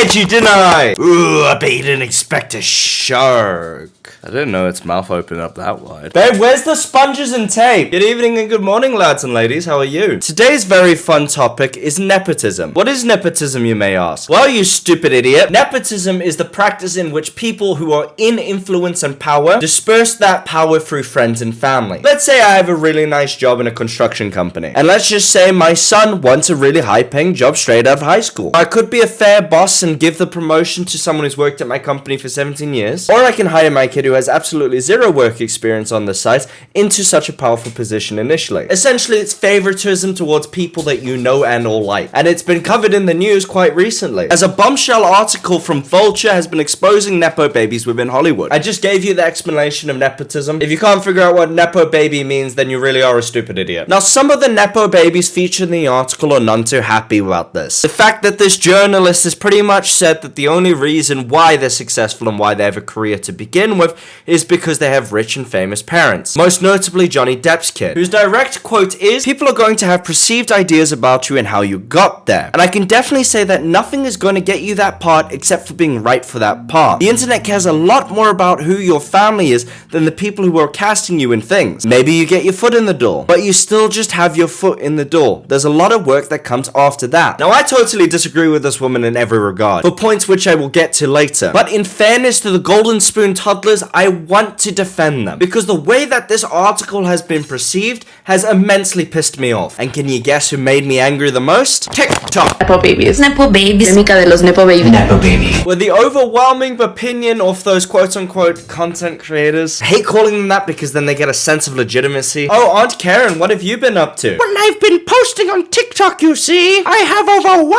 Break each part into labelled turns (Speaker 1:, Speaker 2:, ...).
Speaker 1: scared you, didn't I? Ooh, I bet you didn't expect a shark. I didn't know its mouth opened up that wide. Babe, where's the sponges and tape? Good evening and good morning, lads and ladies. How are you? Today's very fun topic is nepotism. What is nepotism, you may ask? Well, you stupid idiot. Nepotism is the practice in which people who are in influence and power disperse that power through friends and family. Let's say I have a really nice job in a construction company. And let's just say my son wants a really high-paying job straight out of high school. I could be a fair boss and give the promotion to someone who's worked at my company for 17 years. Or I can hire my kid who has absolutely zero work experience on the site into such a powerful position initially. Essentially, it's favoritism towards people that you know and all like. And it's been covered in the news quite recently, as a bombshell article from Vulture has been exposing Nepo babies within Hollywood. I just gave you the explanation of nepotism. If you can't figure out what Nepo baby means, then you really are a stupid idiot. Now, some of the Nepo babies featured in the article are none too happy about this. The fact that this journalist has pretty much said that the only reason why they're successful and why they have a career to begin with is because they have rich and famous parents. Most notably Johnny Depp's kid, whose direct quote is, "People are going to have perceived ideas about you and how you got there." And I can definitely say that nothing is going to get you that part except for being right for that part. The internet cares a lot more about who your family is than the people who are casting you in things. Maybe you get your foot in the door, but you still just have your foot in the door. There's a lot of work that comes after that. Now, I totally disagree with this woman in every regard, for points which I will get to later. But in fairness to the golden spoon toddlers, I want to defend them, because the way that this article has been perceived has immensely pissed me off. And can you guess who made me angry the most? TikTok.
Speaker 2: Nepo babies. Nepo babies. Mica de los Nepo babies.
Speaker 1: Nepo baby. With the overwhelming opinion of those quote-unquote content creators. I hate calling them that because then they get a sense of legitimacy. Oh, Aunt Karen, what have you been up to? Well, I've been posting on TikTok, you see. I have over 1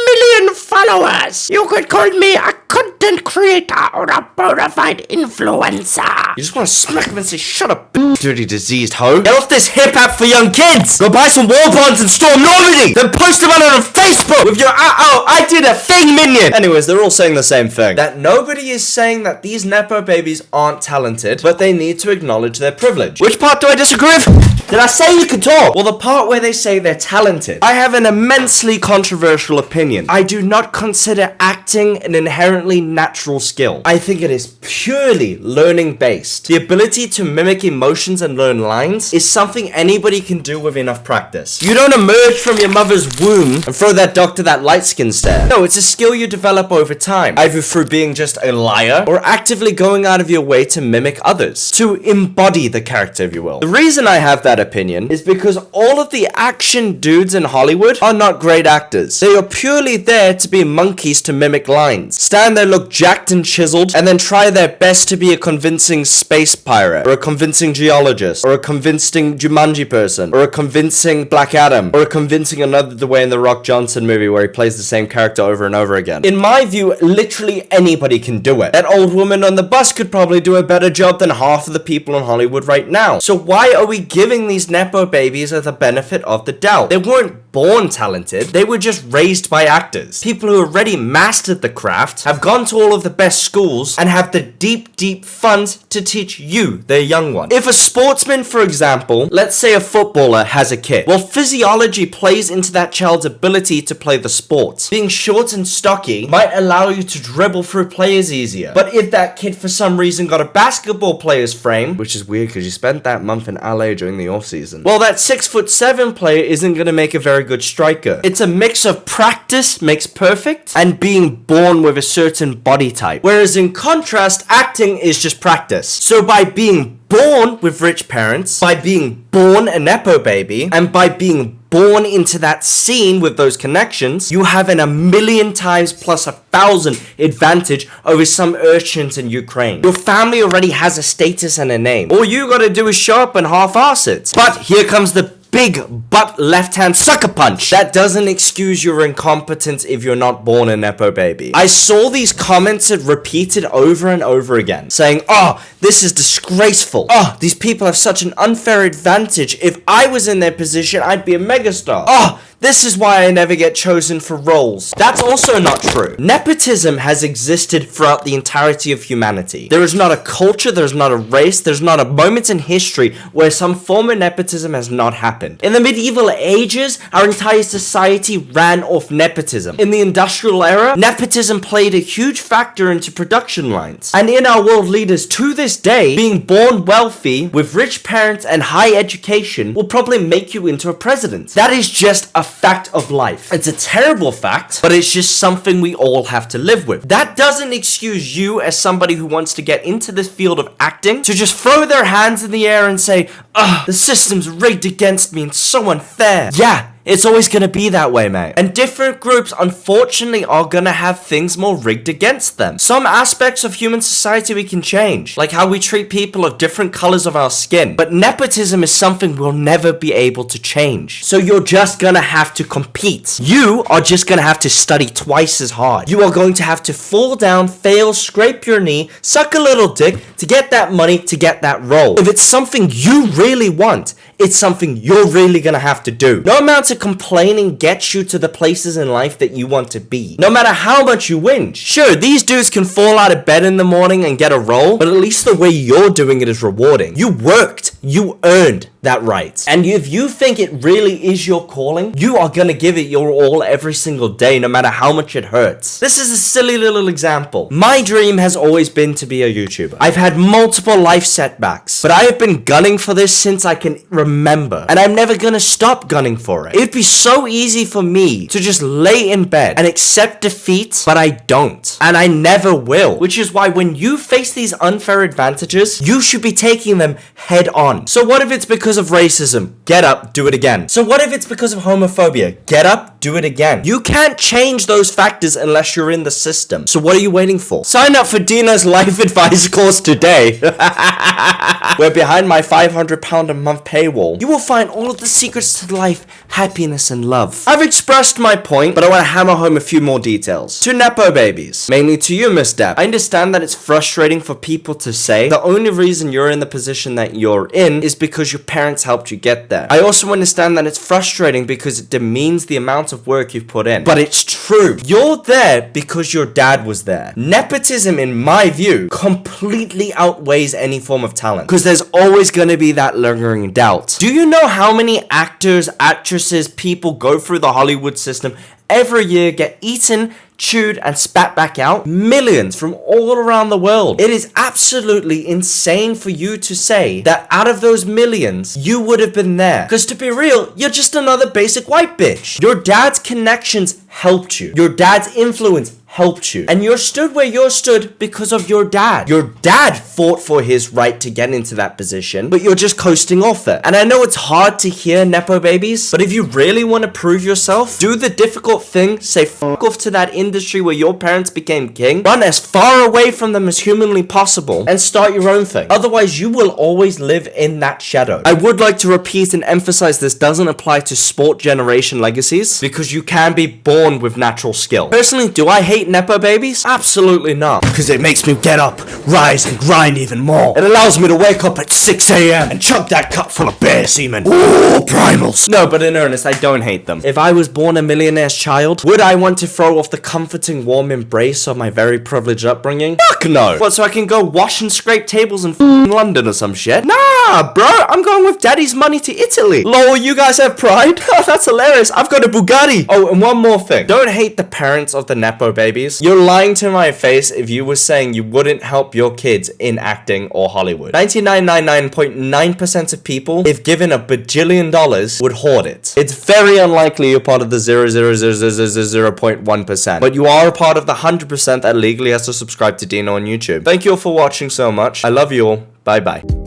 Speaker 1: million followers. You could call me a content creator or a bona fide influencer. You just want to smack them and say, shut up, dirty diseased hoe. Get off this hip hop for young kids. Go buy some wall bonds and storm Normandy. Then post them on Facebook with your I did a thing minion. Anyways, they're all saying the same thing. That nobody is saying that these Nepo babies aren't talented, but they need to acknowledge their privilege. Which part do I disagree with? Did I say you could talk? Well, the part where they say they're talented. I have an immensely controversial opinion. I do not consider acting an inherently natural skill. I think it is purely learning based. The ability to mimic emotions and learn lines is something anybody can do with enough practice. You don't emerge from your mother's womb and throw that doctor that light skin stare. No, it's a skill you develop over time, either through being just a liar or actively going out of your way to mimic others, to embody the character, if you will. The reason I have that opinion is because all of the action dudes in Hollywood are not great actors. They are purely there to be monkeys to mimic lines. Stand there, look jacked and chiseled, and then try their best to be a convincing space pirate, or a convincing geologist, or a convincing Jumanji person, or a convincing Black Adam, or a convincing another Dwayne The Rock Johnson movie where he plays the same character over and over again. In my view, literally anybody can do it. That old woman on the bus could probably do a better job than half of the people in Hollywood right now. So why are we giving these Nepo babies the benefit of the doubt? They weren't born talented, they were just raised by actors. People who already mastered the craft, have gone to all of the best schools, and have the deep funds to teach you, their young one. If a sportsman, for example, let's say a footballer has a kid, well, physiology plays into that child's ability to play the sport. Being short and stocky might allow you to dribble through players easier. But if that kid for some reason got a basketball player's frame, which is weird because you spent that month in LA during the off season, well, that 6'7" player isn't going to make a very good striker. It's a mix of practice makes perfect and being born with a certain body type. Whereas in contrast, acting is just practice. So by being born with rich parents, by being born a Nepo baby, and by being born into that scene with those connections, you have an 1,000,000 times plus 1,000 advantage over some urchins in Ukraine. Your family already has a status and a name. All you gotta do is show up and half-ass it. But here comes the big butt left-hand sucker punch. That doesn't excuse your incompetence if you're not born a Nepo baby. I saw these comments repeated over and over again, saying, oh, this is disgraceful. Oh, these people have such an unfair advantage. If I was in their position, I'd be a megastar. Oh, this is why I never get chosen for roles. That's also not true. Nepotism has existed throughout the entirety of humanity. There is not a culture, there's not a race, there's not a moment in history where some form of nepotism has not happened. In the medieval ages, our entire society ran off nepotism. In the industrial era, nepotism played a huge factor into production lines. And in our world leaders to this day, being born wealthy with rich parents and high education will probably make you into a president. That is just a fact of life. It's a terrible fact, but it's just something we all have to live with. That doesn't excuse you as somebody who wants to get into this field of acting to just throw their hands in the air and say, ugh, the system's rigged against me and so unfair. Yeah, it's always gonna be that way, mate. And different groups, unfortunately, are gonna have things more rigged against them. Some aspects of human society we can change, like how we treat people of different colors of our skin. But nepotism is something we'll never be able to change. So you're just gonna have to compete. You are just gonna have to study twice as hard. You are going to have to fall down, fail, scrape your knee, suck a little dick to get that money, to get that role. If it's something you really want, it's something you're really gonna have to do. No amount of complaining gets you to the places in life that you want to be. No matter how much you whinge. Sure, these dudes can fall out of bed in the morning and get a role, but at least the way you're doing it is rewarding. You worked. You earned that right. And if you think it really is your calling, you are gonna give it your all every single day, no matter how much it hurts. This is a silly little example. My dream has always been to be a YouTuber. I've had multiple life setbacks, but I have been gunning for this since I can remember, and I'm never gonna stop gunning for it. It'd be so easy for me to just lay in bed and accept defeat, but I don't. And I never will. Which is why when you face these unfair advantages, you should be taking them head on. So what if it's because of racism? Get up, do it again. So what if it's because of homophobia? Get up, do it again. You can't change those factors unless you're in the system. So what are you waiting for? Sign up for Dina's life advice course today. Where behind my £500 a month paywall, you will find all of the secrets to life, happiness, and love. I've expressed my point, but I want to hammer home a few more details. To Nepo babies, mainly to you, Miss Depp. I understand that it's frustrating for people to say the only reason you're in the position that you're in is because your parents helped you get there. I also understand that it's frustrating because it demeans the amount of work you've put in. But it's true. You're there because your dad was there. Nepotism, in my view, completely outweighs any form of talent. Because there's always going to be that lingering doubt. Do you know how many actors, actresses, people go through the Hollywood system every year, get eaten, chewed, and spat back out? Millions from all around the world. It is absolutely insane for you to say that out of those millions, you would have been there. Because to be real, you're just another basic white bitch. Your dad's connections helped you. Your dad's influence helped you. And you're stood where you're stood because of your dad. Your dad fought for his right to get into that position, but you're just coasting off it. And I know it's hard to hear, Nepo babies, but if you really want to prove yourself, do the difficult thing, say fuck off to that industry where your parents became king, run as far away from them as humanly possible, and start your own thing. Otherwise, you will always live in that shadow. I would like to repeat and emphasize this doesn't apply to sport generation legacies, because you can be born with natural skill. Personally, do I hate Nepo babies? Absolutely not. Because it makes me get up, rise, and grind even more. It allows me to wake up at 6 a.m. and chug that cup full of bear semen. Ooh, primals. No, but in earnest, I don't hate them. If I was born a millionaire's child, would I want to throw off the comforting, warm embrace of my very privileged upbringing? Fuck no. What, so I can go wash and scrape tables in London or some shit? Nah, bro, I'm going with daddy's money to Italy. Lol, you guys have pride? Oh, that's hilarious. I've got a Bugatti. Oh, and one more thing. Don't hate the parents of the Nepo babies. You're lying to my face if you were saying you wouldn't help your kids in acting or Hollywood. 99.9% of people, if given a bajillion dollars, would hoard it. It's very unlikely you're part of the 0.1%, but you are a part of the 100% that legally has to subscribe to Dino on YouTube. Thank you all for watching so much. I love you all. Bye bye.